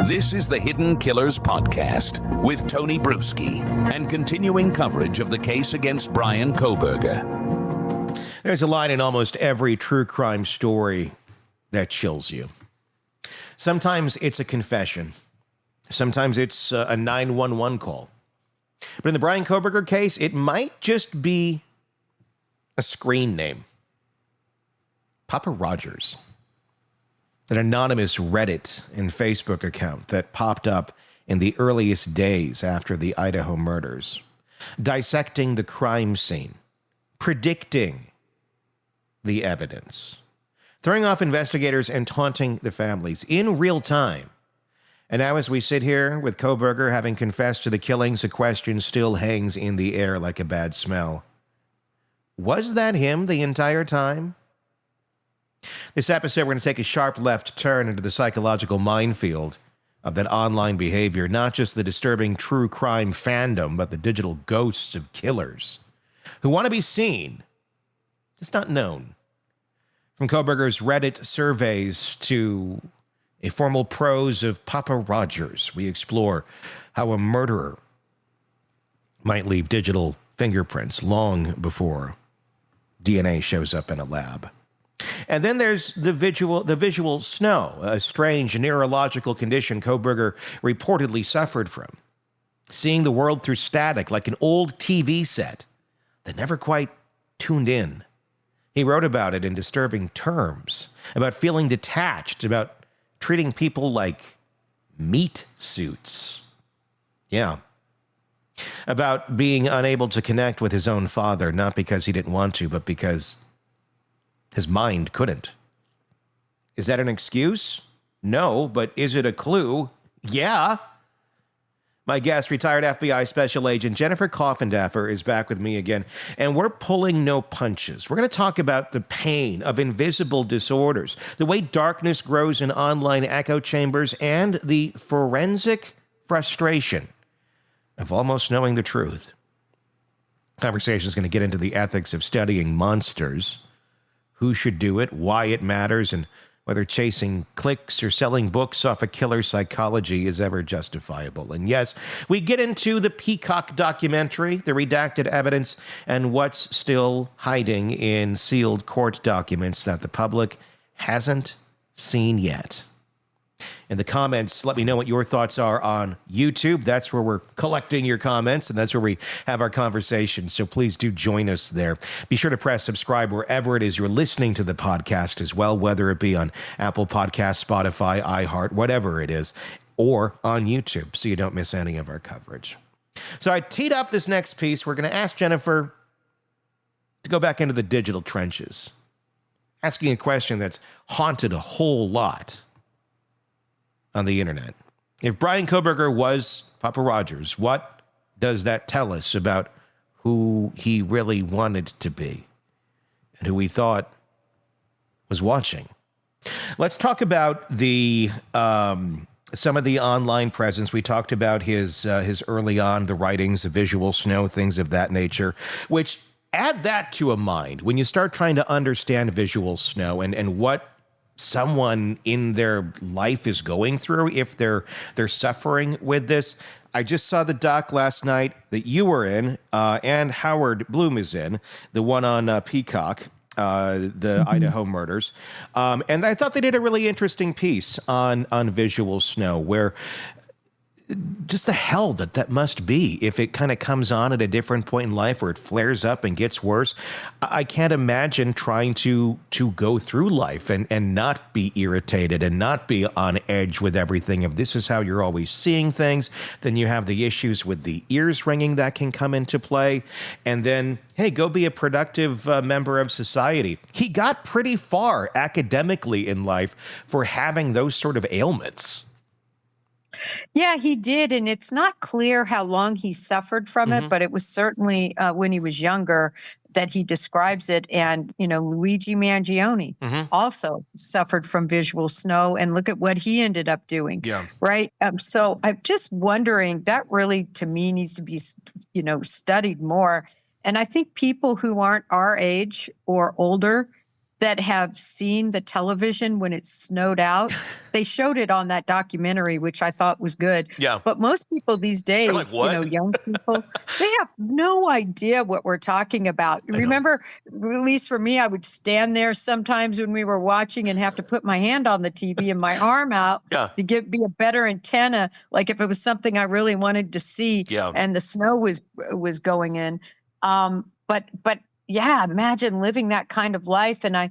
This is the Hidden Killers Podcast with Tony Bruschi and continuing coverage of the case against Bryan Kohberger. There's a line in almost every true crime story that chills you. Sometimes it's a confession. Sometimes it's a 911 call. But in the Bryan Kohberger case, it might just be a screen name. Papa Rogers. An anonymous Reddit and Facebook account that popped up in the earliest days after the Idaho murders, dissecting the crime scene, predicting the evidence, throwing off investigators and taunting the families in real time. And now as we sit here with Kohberger having confessed to the killings, a question still hangs in the air like a bad smell. Was that him the entire time? This episode, we're going to take a sharp left turn into the psychological minefield of that online behavior, not just the disturbing true crime fandom, but the digital ghosts of killers who want to be seen, just not known. From Kohberger's Reddit surveys to a formal prose of Papa Rogers, we explore how a murderer might leave digital fingerprints long before DNA shows up in a lab. And then there's the visual snow, a strange neurological condition Kohberger reportedly suffered from. Seeing the world through static like an old TV set that never quite tuned in. He wrote about it in disturbing terms, about feeling detached, about treating people like meat suits. Yeah. About being unable to connect with his own father, not because he didn't want to, but because his mind couldn't. Is that an excuse? No, but is it a clue? Yeah. My guest, retired FBI Special Agent Jennifer Coffindaffer, is back with me again, and we're pulling no punches. We're going to talk about the pain of invisible disorders, the way darkness grows in online echo chambers, and the forensic frustration of almost knowing the truth. Conversation is going to get into the ethics of studying monsters, who should do it, why it matters, and whether chasing clicks or selling books off a killer's psychology is ever justifiable. And yes, we get into the Peacock documentary, the redacted evidence, and what's still hiding in sealed court documents that the public hasn't seen yet. In the comments, let me know what your thoughts are on YouTube. That's where we're collecting your comments, and that's where we have our conversation. So please do join us there. Be sure to press subscribe wherever it is you're listening to the podcast as well, whether it be on Apple Podcasts, Spotify, iHeart, whatever it is, or on YouTube, so you don't miss any of our coverage. So I teed up this next piece. We're going to ask Jennifer to go back into the digital trenches, asking a question that's haunted a whole lot on the internet. If Bryan Kohberger was Papa Rogers, what does that tell us about who he really wanted to be and who he thought was watching? Let's talk about the some of the online presence. We talked about his early on, the writings, the visual snow, things of that nature, which add that to a mind when you start trying to understand visual snow and what someone in their life is going through if they're suffering with this. I just saw the doc last night that you were in, and Howard Bloom is in, the one on Peacock, the Idaho murders. And I thought they did a really interesting piece on visual snow, where just the hell that must be if it kind of comes on at a different point in life or it flares up and gets worse. I can't imagine trying to go through life and not be irritated and not be on edge with everything. If this is how you're always seeing things, then you have the issues with the ears ringing that can come into play. And then, hey, go be a productive member of society. He got pretty far academically in life for having those sort of ailments. Yeah, he did. And it's not clear how long he suffered from it, but it was certainly when he was younger that he describes it. And, Luigi Mangione also suffered from visual snow. And look at what he ended up doing. Yeah. Right. So I'm just wondering, that really, to me, needs to be, studied more. And I think people who aren't our age or older that have seen the television when it snowed out. They showed it on that documentary, which I thought was good. Yeah. But most people these days, like, what? young people, they have no idea what we're talking about. Remember, at least for me, I would stand there sometimes when we were watching and have to put my hand on the TV and my arm out to be a better antenna. Like if it was something I really wanted to see and the snow was going in. But yeah, imagine living that kind of life. And I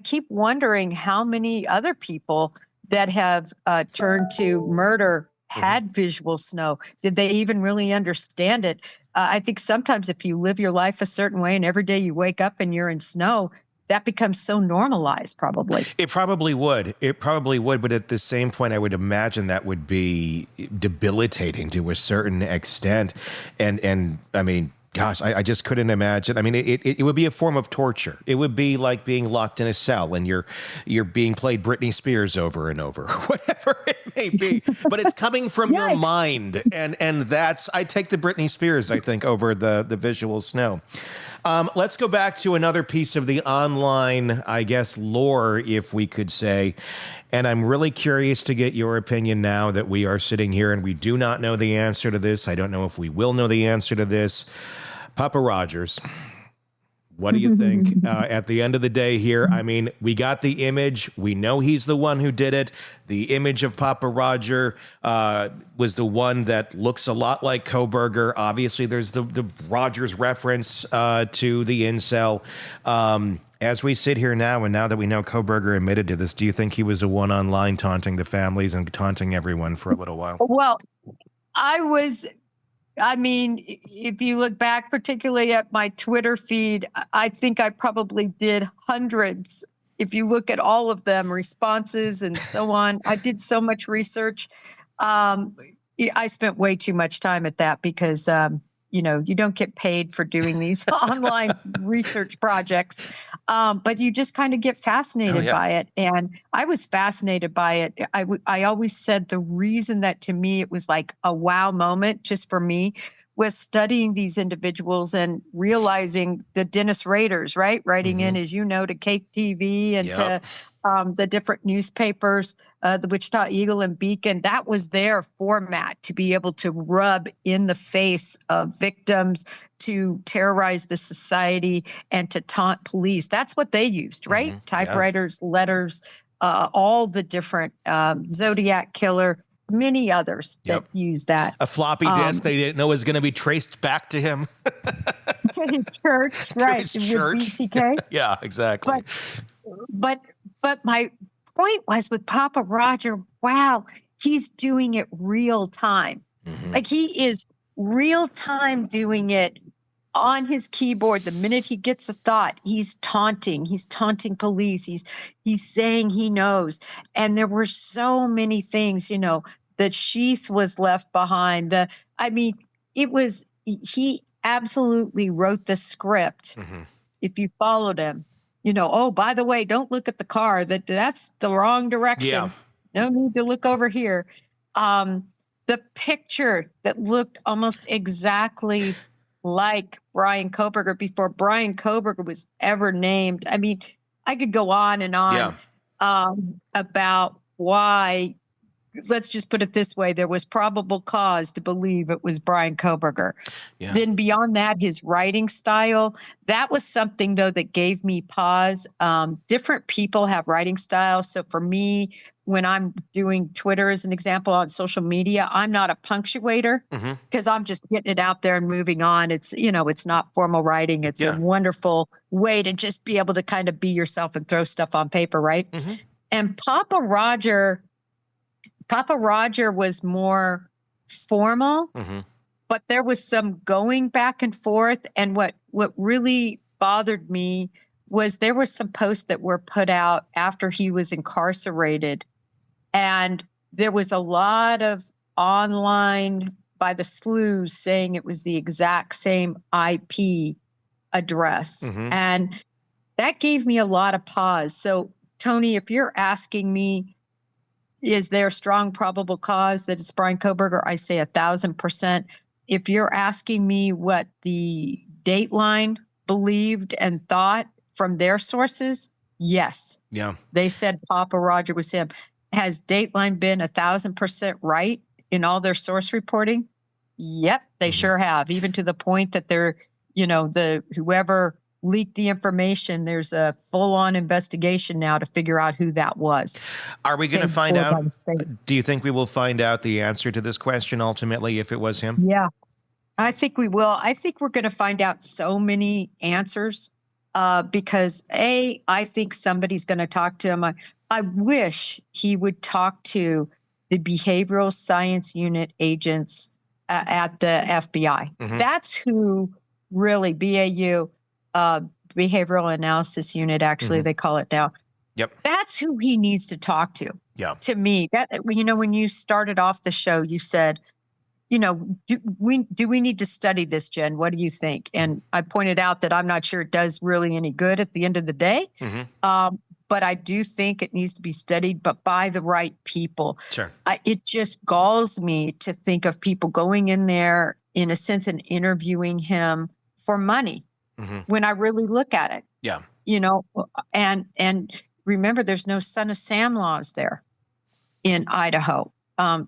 keep wondering how many other people that have turned to murder had visual snow. Did they even really understand it? I think sometimes if you live your life a certain way and every day you wake up and you're in snow, that becomes so normalized probably. It probably would. But at the same point, I would imagine that would be debilitating to a certain extent. And I mean, gosh, I just couldn't imagine. I mean, it would be a form of torture. It would be like being locked in a cell and you're being played Britney Spears over and over, whatever it may be. But it's coming from your mind, and that's, I take the Britney Spears, I think, over the visual snow. Let's go back to another piece of the online, I guess, lore, if we could say. And I'm really curious to get your opinion now that we are sitting here and we do not know the answer to this. I don't know if we will know the answer to this. Papa Rogers, what do you think? At the end of the day here, I mean, we got the image. We know he's the one who did it. The image of Papa Roger was the one that looks a lot like Kohberger. Obviously, there's the Rogers reference to the incel. As we sit here now, and now that we know Kohberger admitted to this, do you think he was the one online taunting the families and taunting everyone for a little while? Well, I mean, if you look back particularly at my Twitter feed, I think I probably did hundreds. If you look at all of them, responses and so on, I did so much research. I spent way too much time at that because, you don't get paid for doing these online research projects, but you just kind of get fascinated by it. And I was fascinated by it. I always said the reason that to me it was like a wow moment just for me was studying these individuals and realizing the Dennis Raiders, right? Writing in, as you know, to Cake TV and to the different newspapers, the Wichita Eagle and Beacon. That was their format to be able to rub in the face of victims, to terrorize the society, and to taunt police. That's what they used, right? Typewriters, letters, all the different Zodiac Killer, many others that use that. A floppy disk they didn't know was going to be traced back to him. To his church, right? His church. With BTK. Yeah, exactly. But my point was with Papa Roger, wow, he's doing it real time. Like he is real time doing it on his keyboard. The minute he gets a thought, he's taunting police. He's saying he knows. And there were so many things, the sheath was left behind. He absolutely wrote the script. If you followed him, oh, by the way, don't look at the car. That's the wrong direction. Yeah. No need to look over here. The picture that looked almost exactly like Bryan Kohberger before Bryan Kohberger was ever named. I mean, I could go on and on about why. Let's just put it this way. There was probable cause to believe it was Bryan Kohberger. Then beyond that, his writing style, that was something, though, that gave me pause. Different people have writing styles. So for me, when I'm doing Twitter, as an example, on social media, I'm not a punctuator because I'm just getting it out there and moving on. It's, it's not formal writing. It's a wonderful way to just be able to kind of be yourself and throw stuff on paper, right? And Papa Roger was more formal, but there was some going back and forth. And what really bothered me was there were some posts that were put out after he was incarcerated. And there was a lot of online by the sleuths saying it was the exact same IP address. And that gave me a lot of pause. So, Tony, if you're asking me, is there strong probable cause that it's Bryan Kohberger? I say 1,000%. If you're asking me what the Dateline believed and thought from their sources, Yes. Yeah. They said Papa Roger was him. Has Dateline been 1,000% right in all their source reporting? Yep, they sure have. Even to the point that they're, whoever leaked the information, there's a full-on investigation now to figure out who that was. Are we going to Paid find for out? by the state. Do you think we will find out the answer to this question ultimately if it was him? Yeah, I think we will. I think we're going to find out so many answers because I think somebody's going to talk to him. I wish he would talk to the behavioral science unit agents at the FBI. That's who really BAU, behavioral analysis unit. Actually, they call it now. Yep. That's who he needs to talk to. Yeah. To me, that when you started off the show, you said, do we need to study this, Jen? What do you think? And I pointed out that I'm not sure it does really any good at the end of the day. But I do think it needs to be studied, but by the right people. Sure. It just galls me to think of people going in there, in a sense, and interviewing him for money when I really look at it. Yeah. And remember, there's no Son of Sam laws there in Idaho.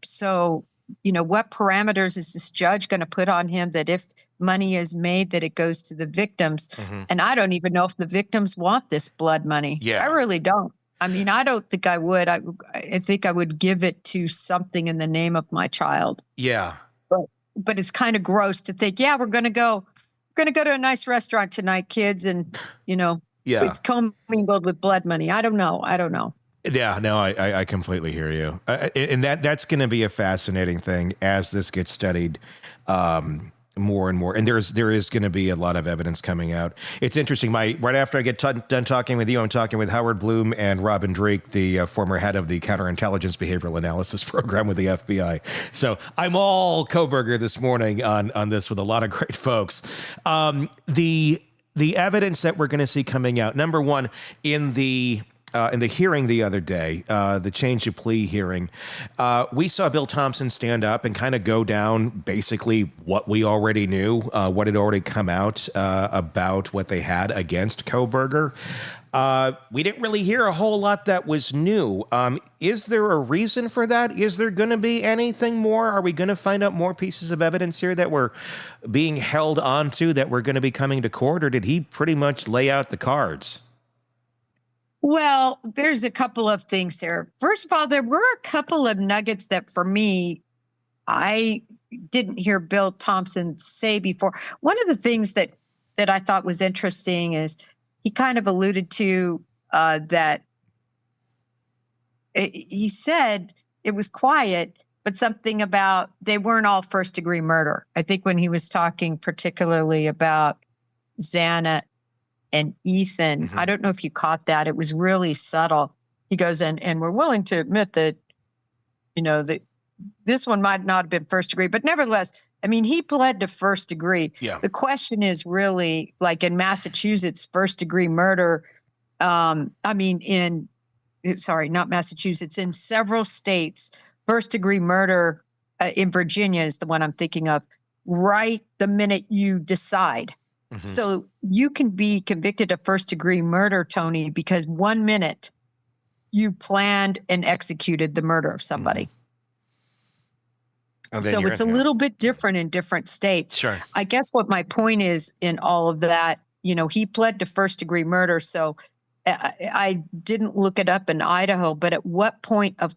So, what parameters is this judge going to put on him that if money is made, that it goes to the victims? And I don't even know if the victims want this blood money. Yeah. I really don't. I mean, I don't think I would. I think I would give it to something in the name of my child. Yeah. But it's kind of gross to think, we're going to go to a nice restaurant tonight, kids. And, it's commingled with blood money. I don't know. Yeah, no, I completely hear you. And that's going to be a fascinating thing as this gets studied more and more. And there is going to be a lot of evidence coming out. It's interesting. Right after I get done talking with you, I'm talking with Howard Bloom and Robin Drake, the former head of the Counterintelligence Behavioral Analysis Program with the FBI. So I'm all Kohberger this morning on this with a lot of great folks. The evidence that we're going to see coming out, number one, in the hearing the other day, the change of plea hearing, we saw Bill Thompson stand up and kind of go down basically what we already knew, what had already come out about what they had against Kohberger. We didn't really hear a whole lot that was new. Is there a reason for that? Is there going to be anything more? Are we going to find out more pieces of evidence here that we're being held onto, that we're going to be coming to court, or did he pretty much lay out the cards? Well, there's a couple of things here. First of all, there were a couple of nuggets that for me, I didn't hear Bill Thompson say before. One of the things that I thought was interesting is he kind of alluded to that he said it was quiet, but something about they weren't all first-degree murder. I think when he was talking particularly about Xana and Ethan, I don't know if you caught that. It was really subtle. He goes, and we're willing to admit that, that this one might not have been first degree, but nevertheless, I mean, he pled to first degree. Yeah. The question is really, like in Massachusetts, first degree murder. Not Massachusetts, in several states, first degree murder in Virginia is the one I'm thinking of, right the minute you decide. So you can be convicted of first degree murder, Tony, because 1 minute you planned and executed the murder of somebody. So it's a little bit different in different states. Sure. I guess what my point is in all of that, he pled to first degree murder. So I didn't look it up in Idaho, but at what point of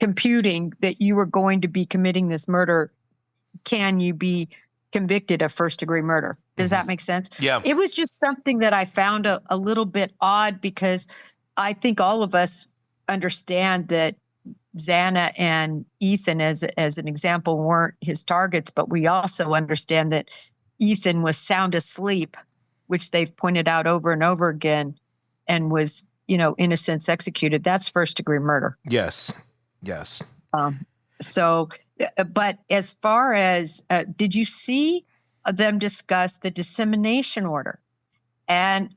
computing that you were going to be committing this murder can you be convicted of first degree murder? Does that make sense? Yeah. It was just something that I found a little bit odd because I think all of us understand that Xana and Ethan, as an example, weren't his targets, but we also understand that Ethan was sound asleep, which they've pointed out over and over again, and was, in a sense, executed. That's first degree murder. Yes. But as far as, did you see them discuss the dissemination order and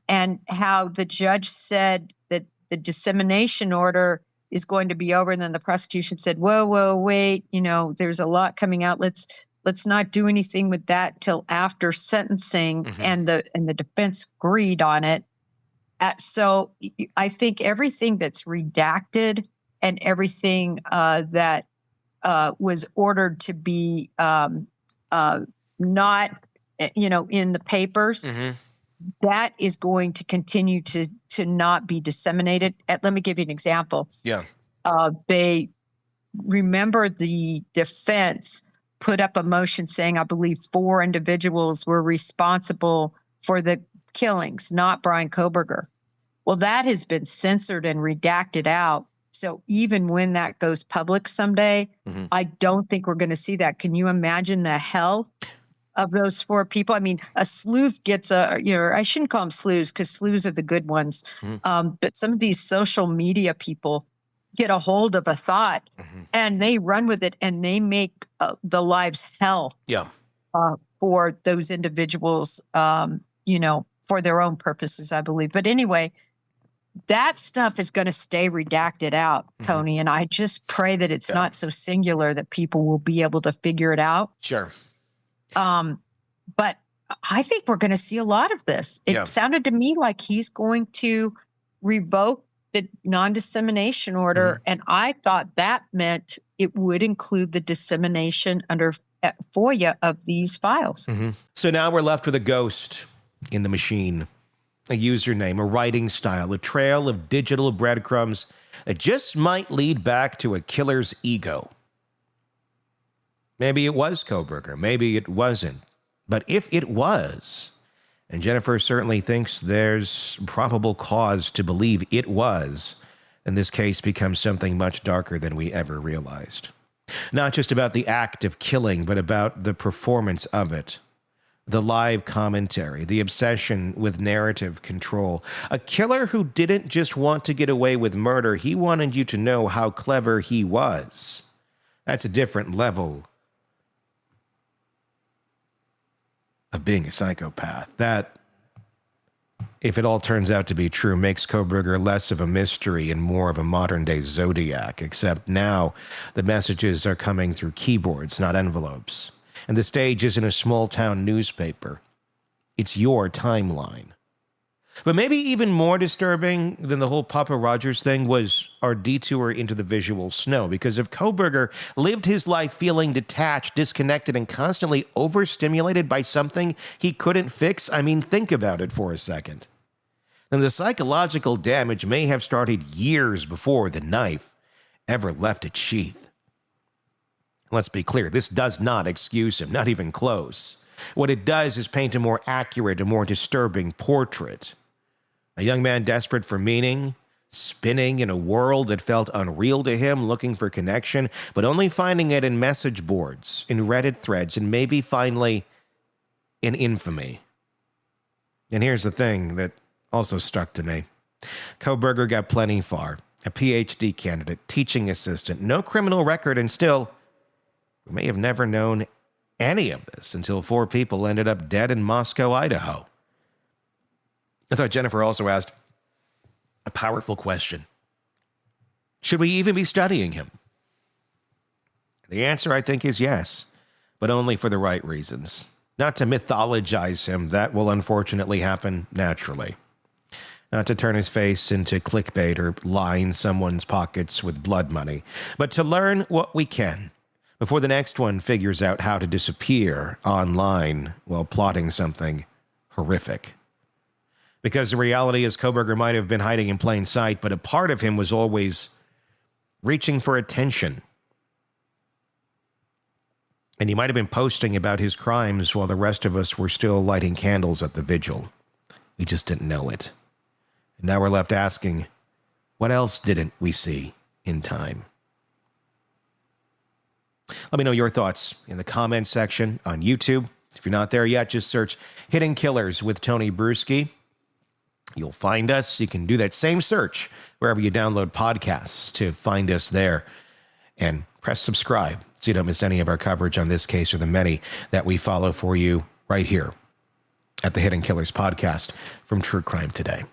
how the judge said that the dissemination order is going to be over? And then the prosecution said, whoa, wait, there's a lot coming out. Let's not do anything with that till after sentencing. And the defense agreed on it. So I think everything that's redacted and everything that was ordered to be not, in the papers, that is going to continue to not be disseminated. Let me give you an example. Yeah. They remember the defense put up a motion saying, I believe 4 individuals were responsible for the killings, not Bryan Kohberger. Well, that has been censored and redacted out. So even when that goes public someday, I don't think we're going to see that. Can you imagine the hell of those 4 people? I mean, a sleuth gets I shouldn't call them sleuths because sleuths are the good ones. But some of these social media people get a hold of a thought and they run with it and they make the lives hell for those individuals, for their own purposes, I believe. But anyway, that stuff is going to stay redacted out, Tony. And I just pray that it's not so singular that people will be able to figure it out. Sure. But I think we're going to see a lot of this. It sounded to me like he's going to revoke the non-dissemination order. And I thought that meant it would include the dissemination under FOIA of these files. So now we're left with a ghost in the machine, a username, a writing style, a trail of digital breadcrumbs that just might lead back to a killer's ego. Maybe it was Kohberger, maybe it wasn't. But if it was, and Jennifer certainly thinks there's probable cause to believe it was, then this case becomes something much darker than we ever realized. Not just about the act of killing, but about the performance of it. The live commentary, the obsession with narrative control. A killer who didn't just want to get away with murder, he wanted you to know how clever he was. That's a different level of being a psychopath. That, if it all turns out to be true, makes Kohberger less of a mystery and more of a modern-day Zodiac, except now the messages are coming through keyboards, not envelopes. And the stage isn't a small-town newspaper. It's your timeline. But maybe even more disturbing than the whole Papa Rogers thing was our detour into the visual snow. Because if Kohberger lived his life feeling detached, disconnected, and constantly overstimulated by something he couldn't fix, I mean, think about it for a second. Then the psychological damage may have started years before the knife ever left its sheath. Let's be clear, this does not excuse him, not even close. What it does is paint a more accurate, a more disturbing portrait. A young man desperate for meaning, spinning in a world that felt unreal to him, looking for connection, but only finding it in message boards, in Reddit threads, and maybe finally in infamy. And here's the thing that also stuck to me. Kohberger got plenty far. A PhD candidate, teaching assistant, no criminal record, and still, we may have never known any of this until 4 people ended up dead in Moscow, Idaho. I thought Jennifer also asked a powerful question. Should we even be studying him? The answer, I think, is yes, but only for the right reasons. Not to mythologize him, that will unfortunately happen naturally. Not to turn his face into clickbait or line someone's pockets with blood money, but to learn what we can before the next one figures out how to disappear online while plotting something horrific. Because the reality is Kohberger might have been hiding in plain sight, but a part of him was always reaching for attention. And he might have been posting about his crimes while the rest of us were still lighting candles at the vigil. We just didn't know it. And now we're left asking, what else didn't we see in time? Let me know your thoughts in the comments section on YouTube. If you're not there yet, just search Hidden Killers with Tony Bruschi. You'll find us. You can do that same search wherever you download podcasts to find us there. And press subscribe so you don't miss any of our coverage on this case or the many that we follow for you right here at the Hidden Killers podcast from True Crime Today.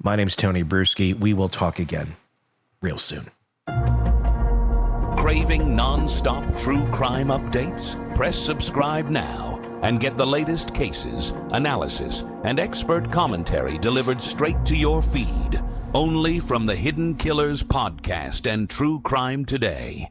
My name's Tony Bruschi. We will talk again real soon. Craving non-stop true crime updates? Press subscribe now and get the latest cases, analysis, and expert commentary delivered straight to your feed. Only from the Hidden Killers podcast and True Crime Today.